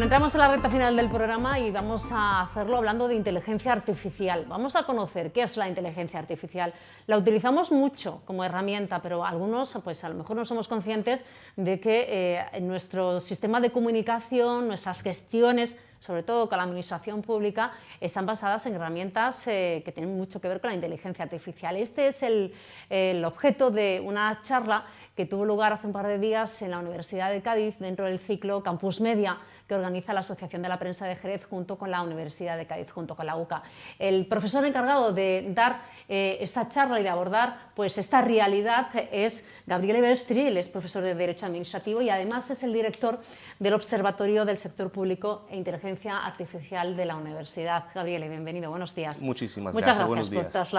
entramos en la recta final del programa y vamos a hacerlo hablando de inteligencia artificial. Vamos a conocer qué es la inteligencia artificial. La utilizamos mucho como herramienta, pero algunos pues a lo mejor no somos conscientes de que en nuestro sistema de comunicación, nuestras gestiones, sobre todo con la administración pública, están basadas en herramientas que tienen mucho que ver con la inteligencia artificial. Este es el objeto de una charla que tuvo lugar hace un par de días en la Universidad de Cádiz, dentro del ciclo Campus Media, que organiza la Asociación de la Prensa de Jerez junto con la Universidad de Cádiz, junto con la UCA. El profesor encargado de dar esta charla y de abordar pues, esta realidad es Gabriele Belstri. Él es profesor de Derecho Administrativo y además es el director del Observatorio del Sector Público e Inteligencia Artificial de la Universidad. Gabriele, bienvenido, buenos días. Muchísimas Muchas gracias, gracias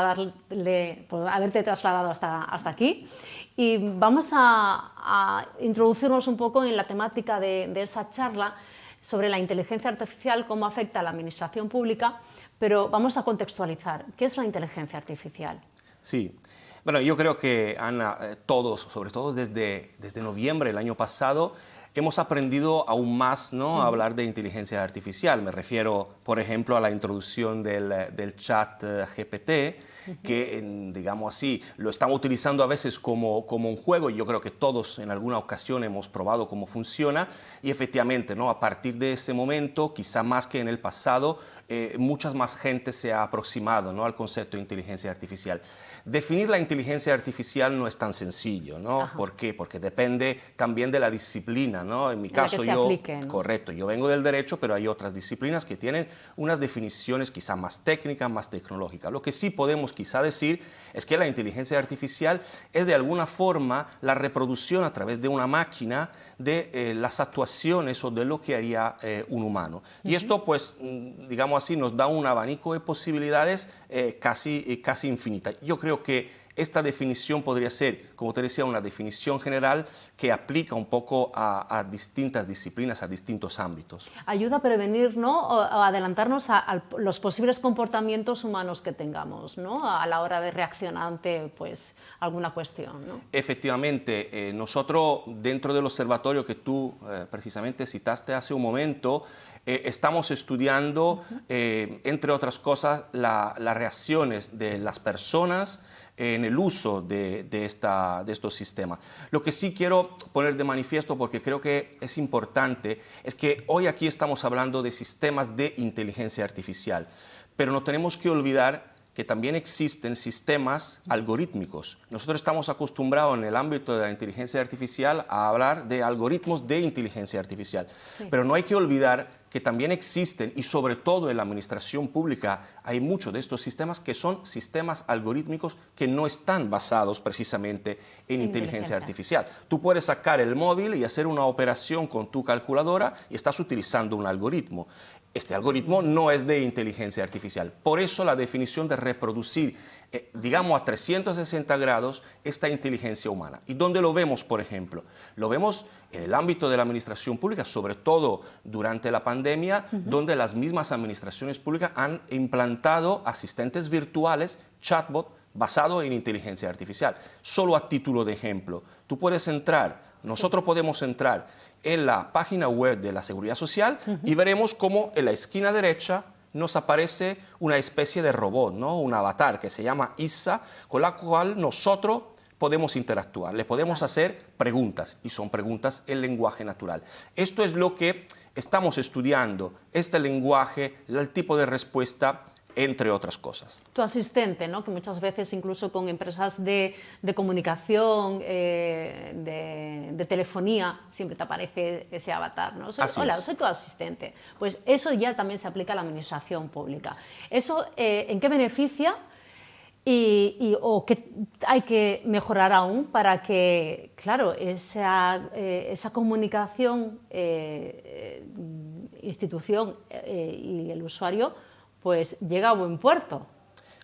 por haberte trasladado hasta aquí. Y vamos a introducirnos un poco en la temática de esa charla sobre la inteligencia artificial, cómo afecta a la administración pública, pero vamos a contextualizar. ¿Qué es la inteligencia artificial? Sí, bueno, yo creo que, Ana, todos, sobre todo desde noviembre del año pasado, hemos aprendido aún más, ¿no?, a hablar de inteligencia artificial. Me refiero, por ejemplo, a la introducción del chat GPT, que, digamos así, lo estamos utilizando a veces como un juego, y yo creo que todos en alguna ocasión hemos probado cómo funciona, y efectivamente, ¿no?, a partir de ese momento, quizá más que en el pasado, muchas más gente se ha aproximado, ¿no?, al concepto de inteligencia artificial. Definir la inteligencia artificial no es tan sencillo, ¿no? Ajá. ¿Por qué? Porque depende también de la disciplina, ¿no? En mi caso, correcto, yo vengo del derecho, pero hay otras disciplinas que tienen unas definiciones quizá más técnicas, más tecnológicas. Lo que sí podemos quizá decir es que la inteligencia artificial es de alguna forma la reproducción a través de una máquina de las actuaciones o de lo que haría un humano. Y esto, pues, digamos así, nos da un abanico de posibilidades casi infinita. Yo creo que esta definición podría ser, como te decía, una definición general que aplica un poco a distintas disciplinas, a distintos ámbitos. Ayuda a prevenir, ¿no?, o a adelantarnos a los posibles comportamientos humanos que tengamos, ¿no?, a la hora de reaccionar ante pues, alguna cuestión, ¿no? Efectivamente, nosotros dentro del observatorio que tú precisamente citaste hace un momento, estamos estudiando, entre otras cosas, las reacciones de las personas en el uso de estos sistemas. Lo que sí quiero poner de manifiesto, porque creo que es importante, es que hoy aquí estamos hablando de sistemas de inteligencia artificial, pero no tenemos que olvidar que también existen sistemas algorítmicos. Nosotros estamos acostumbrados en el ámbito de la inteligencia artificial a hablar de algoritmos de inteligencia artificial, pero no hay que olvidar que también existen, y sobre todo en la administración pública hay muchos de estos sistemas que son sistemas algorítmicos que no están basados precisamente en inteligencia artificial. Tú puedes sacar el móvil y hacer una operación con tu calculadora y estás utilizando un algoritmo. Este algoritmo no es de inteligencia artificial. Por eso la definición de reproducir, digamos a 360 grados, esta inteligencia humana. ¿Y dónde lo vemos, por ejemplo? Lo vemos en el ámbito de la administración pública, sobre todo durante la pandemia, donde las mismas administraciones públicas han implantado asistentes virtuales, chatbot, basado en inteligencia artificial. Solo a título de ejemplo, tú puedes entrar, nosotros podemos entrar en la página web de la Seguridad Social y veremos cómo en la esquina derecha nos aparece una especie de robot, ¿no?, un avatar que se llama Isa, con la cual nosotros podemos interactuar, le podemos hacer preguntas, y son preguntas en lenguaje natural. Esto es lo que estamos estudiando, este lenguaje, el tipo de respuesta, entre otras cosas. Tu asistente, ¿no?, que muchas veces incluso con empresas de comunicación, de telefonía, siempre te aparece ese avatar, ¿no? Hola, soy tu asistente. Pues eso ya también se aplica a la administración pública. ¿Eso en qué beneficia o qué hay que mejorar aún para que, claro, esa comunicación, institución y el usuario pues llega a buen puerto?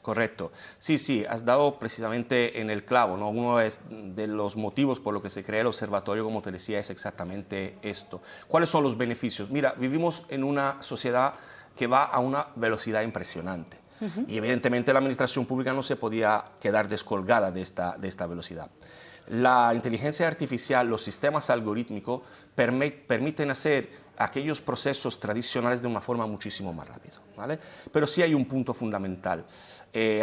Correcto. Sí, has dado precisamente en el clavo, ¿no? Uno de los motivos por los que se crea el observatorio, como te decía, es exactamente esto. ¿Cuáles son los beneficios? Mira, vivimos en una sociedad que va a una velocidad impresionante. Y evidentemente la administración pública no se podía quedar descolgada de esta velocidad. La inteligencia artificial, los sistemas algorítmicos permiten hacer aquellos procesos tradicionales de una forma muchísimo más rápida, ¿vale? Pero sí hay un punto fundamental.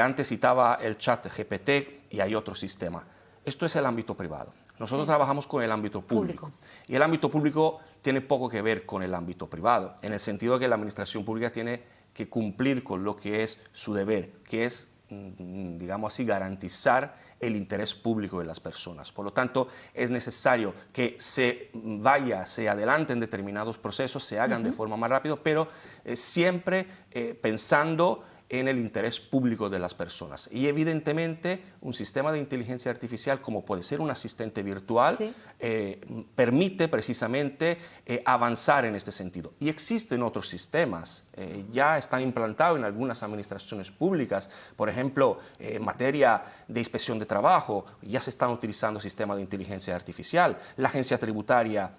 Antes citaba el chat GPT y hay otro sistema. Esto es el ámbito privado. Nosotros trabajamos con el ámbito público. Y el ámbito público tiene poco que ver con el ámbito privado, en el sentido de que la administración pública tiene que cumplir con lo que es su deber, que es, digamos así, garantizar el interés público de las personas. Por lo tanto, es necesario que se adelanten determinados procesos, se hagan de forma más rápida, pero siempre pensando en el interés público de las personas. Y evidentemente un sistema de inteligencia artificial, como puede ser un asistente virtual, permite precisamente avanzar en este sentido. Y existen otros sistemas, ya están implantados en algunas administraciones públicas, por ejemplo, en materia de inspección de trabajo, ya se están utilizando sistemas de inteligencia artificial. La agencia tributaria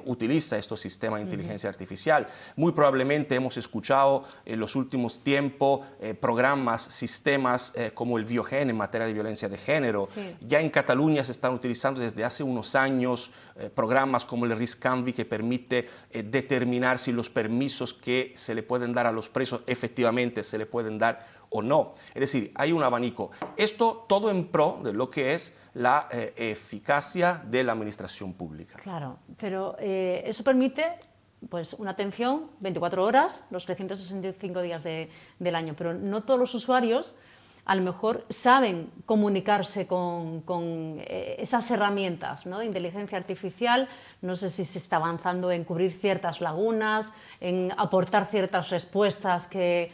utiliza estos sistemas de inteligencia artificial. Muy probablemente hemos escuchado en los últimos tiempos programas, sistemas como el Biogen en materia de violencia de género. Ya en Cataluña se están utilizando desde hace unos años programas como el RISC-CANVI, que permite determinar si los permisos que se le pueden dar a los presos efectivamente se le pueden dar o no. Es decir, hay un abanico. Esto todo en pro de lo que es la eficacia de la administración pública. Claro, pero eso permite pues, una atención 24 horas, los 365 días del año, pero no todos los usuarios a lo mejor saben comunicarse con esas herramientas, ¿no?, de inteligencia artificial. No sé si se está avanzando en cubrir ciertas lagunas, en aportar ciertas respuestas que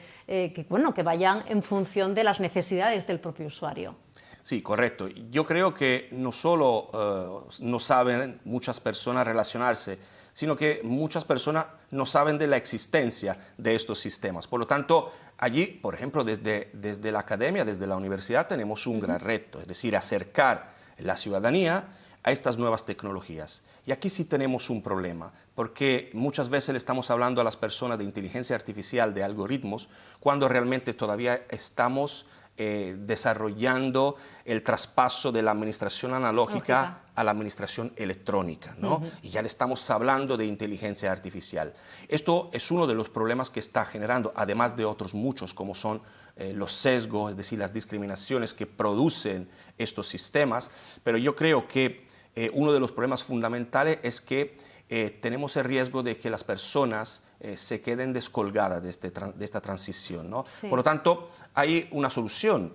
vayan en función de las necesidades del propio usuario. Sí, correcto. Yo creo que no solo no saben muchas personas relacionarse, sino que muchas personas no saben de la existencia de estos sistemas. Por lo tanto, allí, por ejemplo, desde la academia, desde la universidad, tenemos un gran reto, es decir, acercar la ciudadanía a estas nuevas tecnologías. Y aquí sí tenemos un problema, porque muchas veces le estamos hablando a las personas de inteligencia artificial, de algoritmos, cuando realmente todavía estamos desarrollando el traspaso de la administración analógica a la administración electrónica, ¿no? Y ya le estamos hablando de inteligencia artificial. Esto es uno de los problemas que está generando, además de otros muchos, como son los sesgos, es decir, las discriminaciones que producen estos sistemas, pero yo creo que uno de los problemas fundamentales es que tenemos el riesgo de que las personas se queden descolgadas de esta transición, ¿no? Por lo tanto, hay una solución,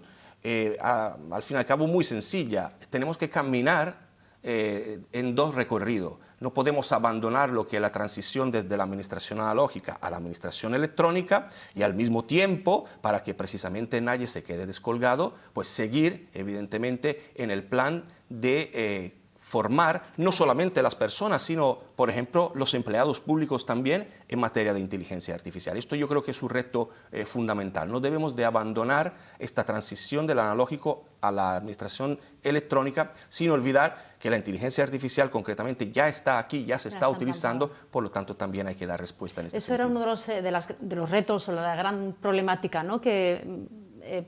al fin y al cabo muy sencilla. Tenemos que caminar en dos recorridos. No podemos abandonar lo que es la transición desde la administración analógica a la administración electrónica y al mismo tiempo, para que precisamente nadie se quede descolgado, pues seguir evidentemente en el plan de formar no solamente las personas, sino, por ejemplo, los empleados públicos también en materia de inteligencia artificial. Esto yo creo que es un reto fundamental. No debemos de abandonar esta transición del analógico a la administración electrónica, sin olvidar que la inteligencia artificial concretamente ya está aquí, ya se está utilizando, por lo tanto también hay que dar respuesta en este sentido. Eso era uno de los retos o la gran problemática, ¿no?, que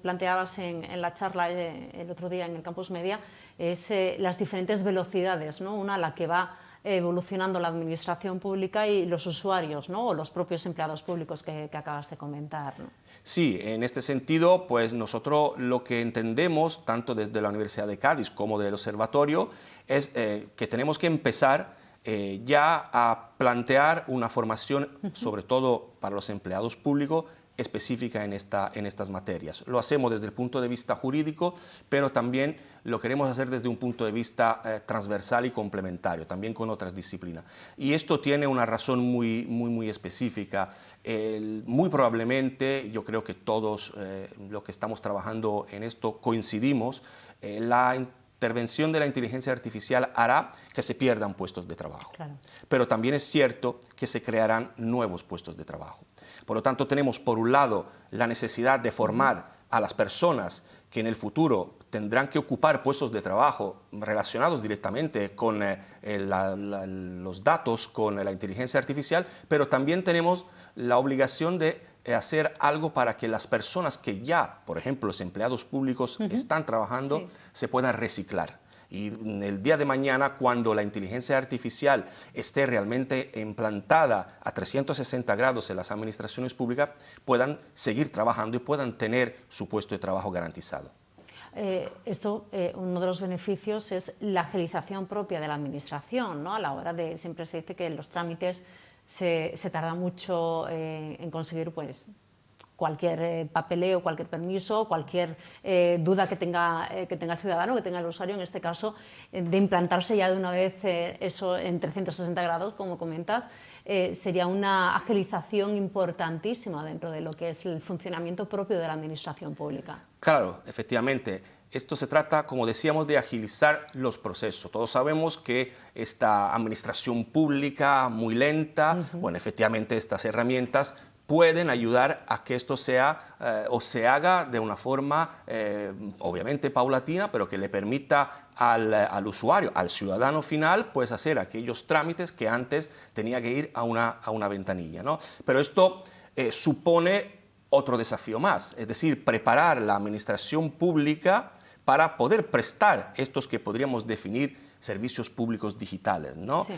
planteabas en la charla el otro día en el Campus Media, es las diferentes velocidades, ¿no?, una a la que va evolucionando la administración pública y los usuarios, ¿no?, o los propios empleados públicos que acabas de comentar, ¿no? Sí, en este sentido, pues nosotros lo que entendemos, tanto desde la Universidad de Cádiz como del Observatorio, es que tenemos que empezar ya a plantear una formación, sobre todo para los empleados públicos, específica en estas materias. Lo hacemos desde el punto de vista jurídico, pero también lo queremos hacer desde un punto de vista transversal y complementario, también con otras disciplinas. Y esto tiene una razón muy específica. Muy probablemente, yo creo que todos los que estamos trabajando en esto coincidimos, la intervención de la inteligencia artificial hará que se pierdan puestos de trabajo. Claro. Pero también es cierto que se crearán nuevos puestos de trabajo. Por lo tanto, tenemos por un lado la necesidad de formar a las personas que en el futuro tendrán que ocupar puestos de trabajo relacionados directamente con los datos, con la inteligencia artificial, pero también tenemos la obligación de hacer algo para que las personas que ya, por ejemplo, los empleados públicos están trabajando, se puedan reciclar. y en el día de mañana, cuando la inteligencia artificial esté realmente implantada a 360 grados en las administraciones públicas, puedan seguir trabajando y puedan tener su puesto de trabajo garantizado. Uno de los beneficios es la agilización propia de la administración, ¿no? A la hora de, siempre se dice que en los trámites se tarda mucho en conseguir pues, cualquier papeleo, cualquier permiso, cualquier duda que tenga el ciudadano, que tenga el usuario, en este caso, de implantarse ya de una vez eso en 360 grados, como comentas, sería una agilización importantísima dentro de lo que es el funcionamiento propio de la administración pública. Claro, efectivamente. Esto se trata, como decíamos, de agilizar los procesos. Todos sabemos que esta administración pública muy lenta, bueno, efectivamente estas herramientas pueden ayudar a que esto sea o se haga de una forma obviamente paulatina, pero que le permita al usuario, al ciudadano final, pues hacer aquellos trámites que antes tenía que ir a una ventanilla, ¿no? Pero esto supone otro desafío más, es decir, preparar la administración pública para poder prestar estos que podríamos definir servicios públicos digitales, ¿no? Sí.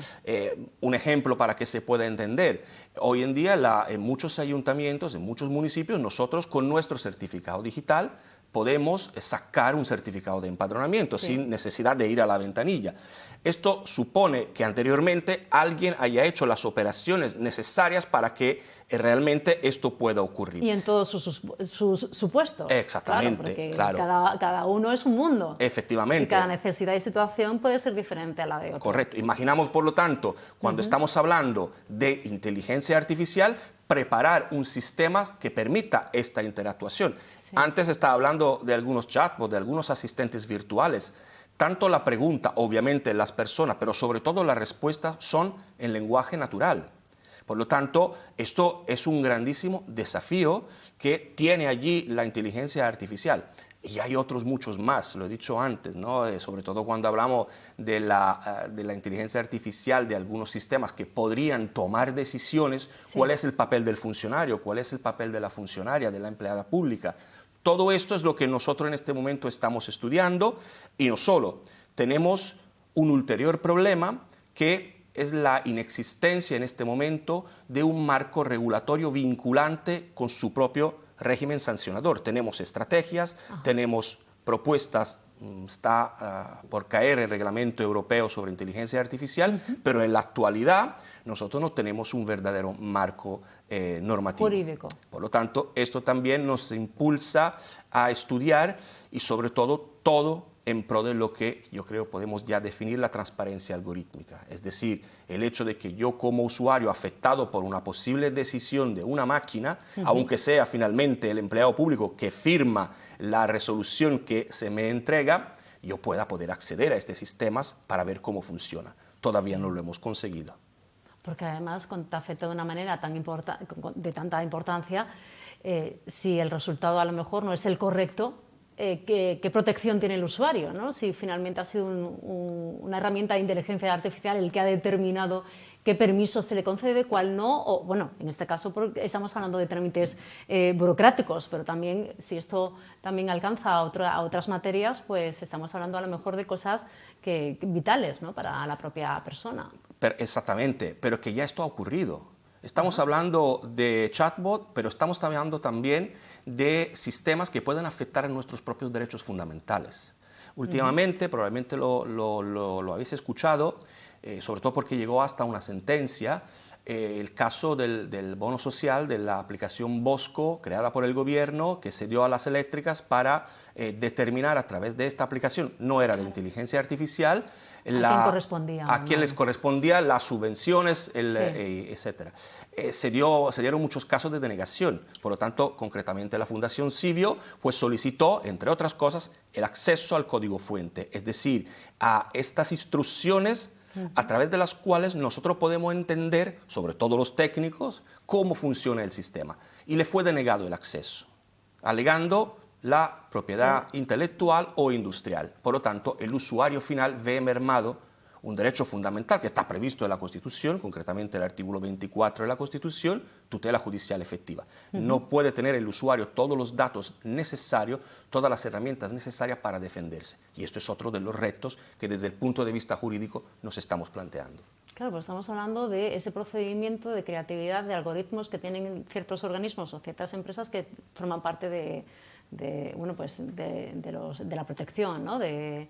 Un ejemplo para que se pueda entender. Hoy en día en muchos ayuntamientos, en muchos municipios, nosotros con nuestro certificado digital podemos sacar un certificado de empadronamiento sin necesidad de ir a la ventanilla. Esto supone que anteriormente alguien haya hecho las operaciones necesarias para que realmente esto pueda ocurrir. Y en todos sus supuestos. Exactamente, claro. Porque cada uno es un mundo. Efectivamente. Y cada necesidad y situación puede ser diferente a la de otro. Correcto. Imaginamos, por lo tanto, cuando estamos hablando de inteligencia artificial, preparar un sistema que permita esta interactuación. Sí. Antes estaba hablando de algunos chatbots, de algunos asistentes virtuales. Tanto la pregunta, obviamente, las personas, pero sobre todo las respuestas son en lenguaje natural. Por lo tanto, esto es un grandísimo desafío que tiene allí la inteligencia artificial. Y hay otros muchos más, lo he dicho antes, ¿no? Sobre todo cuando hablamos de la inteligencia artificial, de algunos sistemas que podrían tomar decisiones, cuál es el papel del funcionario, cuál es el papel de la funcionaria, de la empleada pública. Todo esto es lo que nosotros en este momento estamos estudiando y no solo. Tenemos un ulterior problema que es la inexistencia en este momento de un marco regulatorio vinculante con su propio régimen sancionador. Tenemos estrategias, tenemos propuestas, está por caer el reglamento europeo sobre inteligencia artificial, pero en la actualidad nosotros no tenemos un verdadero marco normativo. Jurídico. Por lo tanto, esto también nos impulsa a estudiar y sobre todo en pro de lo que yo creo podemos ya definir la transparencia algorítmica. Es decir, el hecho de que yo como usuario afectado por una posible decisión de una máquina, aunque sea finalmente el empleado público que firma la resolución que se me entrega, yo pueda poder acceder a estos sistemas para ver cómo funciona. Todavía no lo hemos conseguido. Porque además, cuando te afecta de una manera de tanta importancia, si el resultado a lo mejor no es el correcto, ¿qué protección tiene el usuario, ¿no? Si finalmente ha sido una herramienta de inteligencia artificial el que ha determinado qué permiso se le concede, cuál no, o bueno, en este caso estamos hablando de trámites burocráticos, pero también si esto también alcanza a otras materias, pues estamos hablando a lo mejor de cosas vitales, ¿no? Para la propia persona. Exactamente, pero que ya esto ha ocurrido. Estamos hablando de chatbot, pero estamos hablando también de sistemas que pueden afectar a nuestros propios derechos fundamentales. Últimamente, probablemente lo habéis escuchado, sobre todo porque llegó hasta una sentencia, el caso del bono social de la aplicación Bosco, creada por el gobierno, que se dio a las eléctricas para determinar a través de esta aplicación, no era de inteligencia artificial, a quién les correspondía las subvenciones, etc. Se dieron muchos casos de denegación. Por lo tanto, concretamente la Fundación Civio pues solicitó, entre otras cosas, el acceso al código fuente, es decir, a estas instrucciones a través de las cuales nosotros podemos entender, sobre todo los técnicos, cómo funciona el sistema. Y le fue denegado el acceso, alegando la propiedad intelectual o industrial. Por lo tanto, el usuario final ve mermado un derecho fundamental que está previsto en la Constitución, concretamente el artículo 24 de la Constitución, tutela judicial efectiva. No puede tener el usuario todos los datos necesarios, todas las herramientas necesarias para defenderse. Y esto es otro de los retos que desde el punto de vista jurídico nos estamos planteando. Claro, pues estamos hablando de ese procedimiento de creatividad de algoritmos que tienen ciertos organismos o ciertas empresas que forman parte de la protección, ¿no? de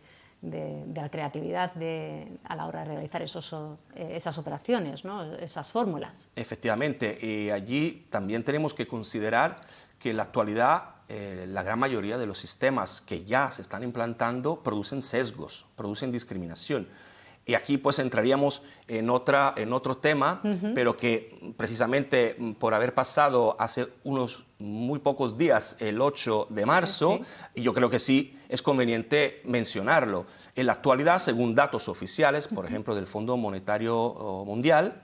la creatividad a la hora de realizar esas operaciones, ¿no? Esas fórmulas. Efectivamente, y allí también tenemos que considerar que en la actualidad la gran mayoría de los sistemas que ya se están implantando producen sesgos, producen discriminación. Y aquí pues entraríamos en otro tema, pero que precisamente por haber pasado hace unos muy pocos días, el 8 de marzo, y yo creo que sí es conveniente mencionarlo. En la actualidad, según datos oficiales, por ejemplo, del Fondo Monetario Mundial,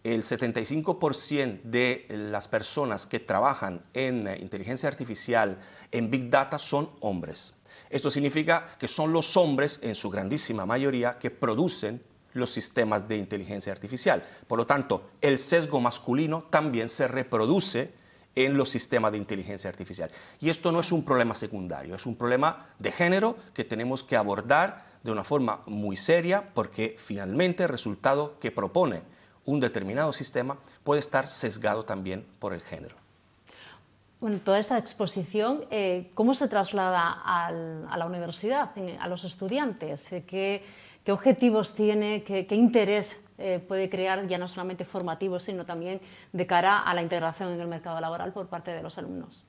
el 75% de las personas que trabajan en inteligencia artificial, en Big Data, son hombres. Esto significa que son los hombres, en su grandísima mayoría, que producen los sistemas de inteligencia artificial. Por lo tanto, el sesgo masculino también se reproduce en los sistemas de inteligencia artificial. Y esto no es un problema secundario, es un problema de género que tenemos que abordar de una forma muy seria, porque finalmente el resultado que propone un determinado sistema puede estar sesgado también por el género. Bueno, toda esta exposición, ¿cómo se traslada a la universidad, a los estudiantes? ¿Qué objetivos tiene, qué interés puede crear, ya no solamente formativo, sino también de cara a la integración en el mercado laboral por parte de los alumnos?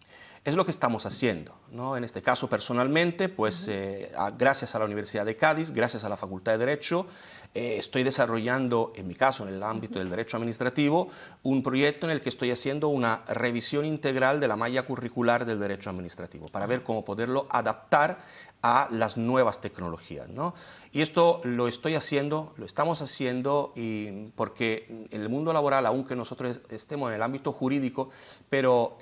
Es lo que estamos haciendo, ¿no? En este caso, personalmente, pues gracias a la Universidad de Cádiz, gracias a la Facultad de Derecho, estoy desarrollando, en mi caso, en el ámbito del derecho administrativo, un proyecto en el que estoy haciendo una revisión integral de la malla curricular del derecho administrativo, para ver cómo poderlo adaptar a las nuevas tecnologías, ¿no? Y esto lo estamos haciendo porque en el mundo laboral, aunque nosotros estemos en el ámbito jurídico, pero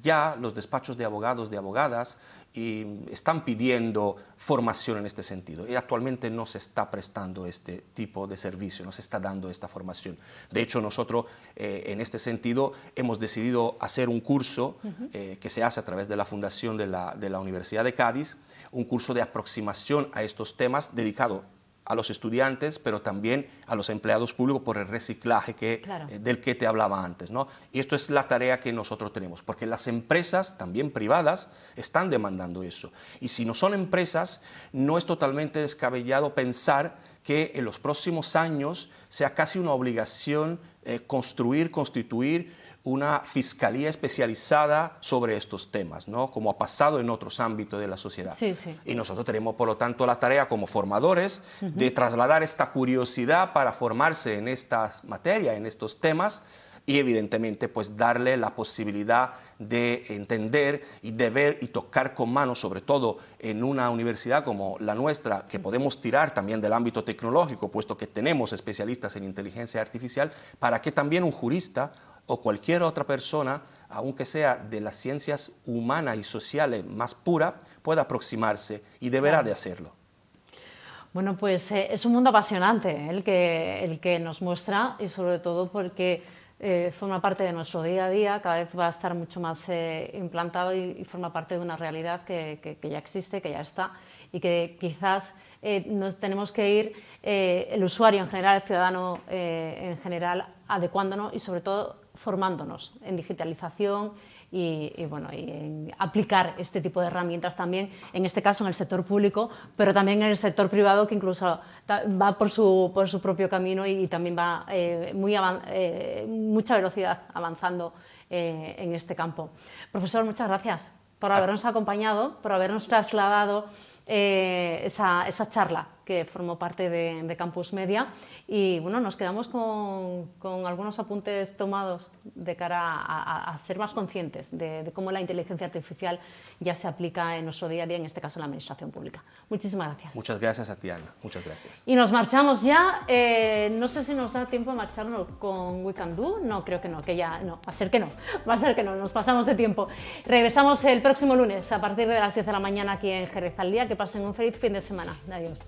ya los despachos de abogados, de abogadas, están pidiendo formación en este sentido. Y actualmente no se está prestando este tipo de servicio, no se está dando esta formación. De hecho, nosotros en este sentido hemos decidido hacer un curso que se hace a través de la Fundación de la Universidad de Cádiz, un curso de aproximación a estos temas dedicado a los estudiantes, pero también a los empleados públicos por el reciclaje del que te hablaba antes, ¿no? Y esto es la tarea que nosotros tenemos, porque las empresas, también privadas, están demandando eso. Y si no son empresas, no es totalmente descabellado pensar que en los próximos años sea casi una obligación constituir una fiscalía especializada sobre estos temas, ¿no? Como ha pasado en otros ámbitos de la sociedad. Sí, sí. Y nosotros tenemos, por lo tanto, la tarea como formadores de trasladar esta curiosidad para formarse en estas materias, en estos temas, y evidentemente pues darle la posibilidad de entender y de ver y tocar con mano, sobre todo en una universidad como la nuestra, que podemos tirar también del ámbito tecnológico, puesto que tenemos especialistas en inteligencia artificial, para que también un jurista o cualquier otra persona, aunque sea de las ciencias humanas y sociales más puras, pueda aproximarse y deberá de hacerlo. Bueno, pues es un mundo apasionante el que nos muestra, y sobre todo porque forma parte de nuestro día a día, cada vez va a estar mucho más implantado y forma parte de una realidad que ya existe, que ya está, y que quizás nos tenemos que ir, el usuario en general, el ciudadano en general, adecuándonos y sobre todo formándonos en digitalización y en aplicar este tipo de herramientas también, en este caso en el sector público, pero también en el sector privado, que incluso va por su propio camino y también va mucha velocidad avanzando en este campo. Profesor, muchas gracias por habernos acompañado, por habernos trasladado esa charla que formó parte de Campus Media, y bueno, nos quedamos con algunos apuntes tomados de cara a ser más conscientes de cómo la inteligencia artificial ya se aplica en nuestro día a día, en este caso en la administración pública. Muchísimas gracias. Muchas gracias a ti, Ana. Muchas gracias. Y nos marchamos ya. No sé si nos da tiempo a marcharnos con We Can Do. No, creo que no, va a ser que no, nos pasamos de tiempo. Regresamos el próximo lunes a partir de las 10 de la mañana aquí en Jerez al Día. Que pasen un feliz fin de semana. Adiós.